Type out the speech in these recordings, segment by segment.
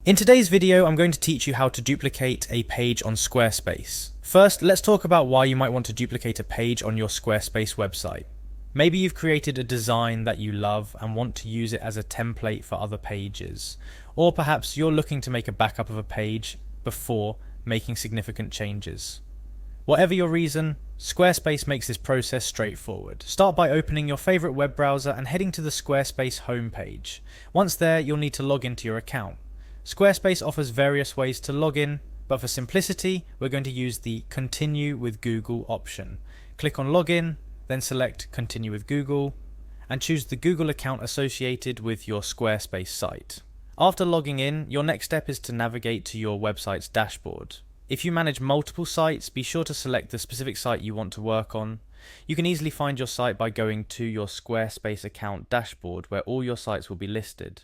In today's video, I'm going to teach you how to duplicate a page on Squarespace. First, let's talk about why you might want to duplicate a page on your Squarespace website. Maybe you've created a design that you love and want to use it as a template for other pages. Or perhaps you're looking to make a backup of a page before making significant changes. Whatever your reason, Squarespace makes this process straightforward. Start by opening your favorite web browser and heading to the Squarespace homepage. Once there, you'll need to log into your account. Squarespace offers various ways to log in, but for simplicity, we're going to use the Continue with Google option. Click on Login, then select Continue with Google, and choose the Google account associated with your Squarespace site. After logging in, your next step is to navigate to your website's dashboard. If you manage multiple sites, be sure to select the specific site you want to work on. You can easily find your site by going to your Squarespace account dashboard where all your sites will be listed.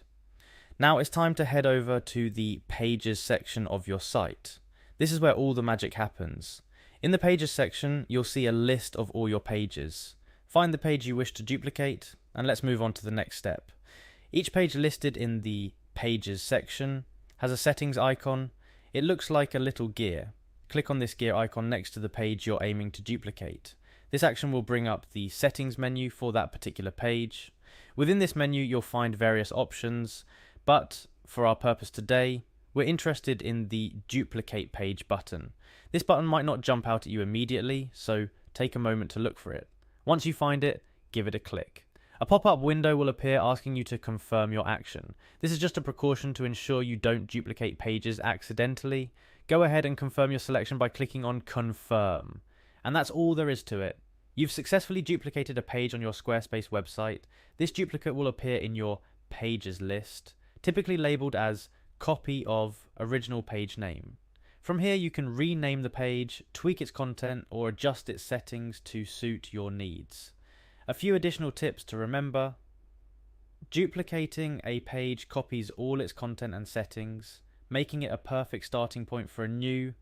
Now it's time to head over to the Pages section of your site. This is where all the magic happens. In the Pages section, you'll see a list of all your pages. Find the page you wish to duplicate, and let's move on to the next step. Each page listed in the Pages section has a settings icon. It looks like a little gear. Click on this gear icon next to the page you're aiming to duplicate. This action will bring up the settings menu for that particular page. Within this menu, you'll find various options. But for our purpose today, we're interested in the Duplicate Page button. This button might not jump out at you immediately, so take a moment to look for it. Once you find it, give it a click. A pop-up window will appear asking you to confirm your action. This is just a precaution to ensure you don't duplicate pages accidentally. Go ahead and confirm your selection by clicking on Confirm. And that's all there is to it. You've successfully duplicated a page on your Squarespace website. This duplicate will appear in your Pages list, typically labeled as copy of original page name. From here you can rename the page, tweak its content, or adjust its settings to suit your needs. A few additional tips to remember. Duplicating a page copies all its content and settings, making it a perfect starting point for a new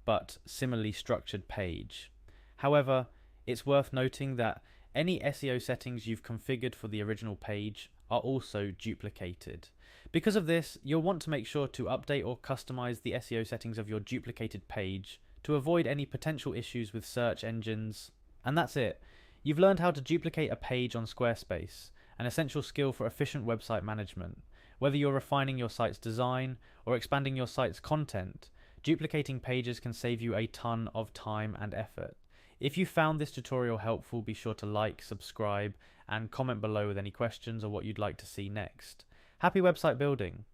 but similarly structured page. However, it's worth noting that any SEO settings you've configured for the original page are also duplicated. Because of this, you'll want to make sure to update or customize the SEO settings of your duplicated page to avoid any potential issues with search engines. And that's it. You've learned how to duplicate a page on Squarespace, an essential skill for efficient website management. Whether you're refining your site's design or expanding your site's content, duplicating pages can save you a ton of time and effort. If you found this tutorial helpful, be sure to like, subscribe, and comment below with any questions or what you'd like to see next. Happy website building!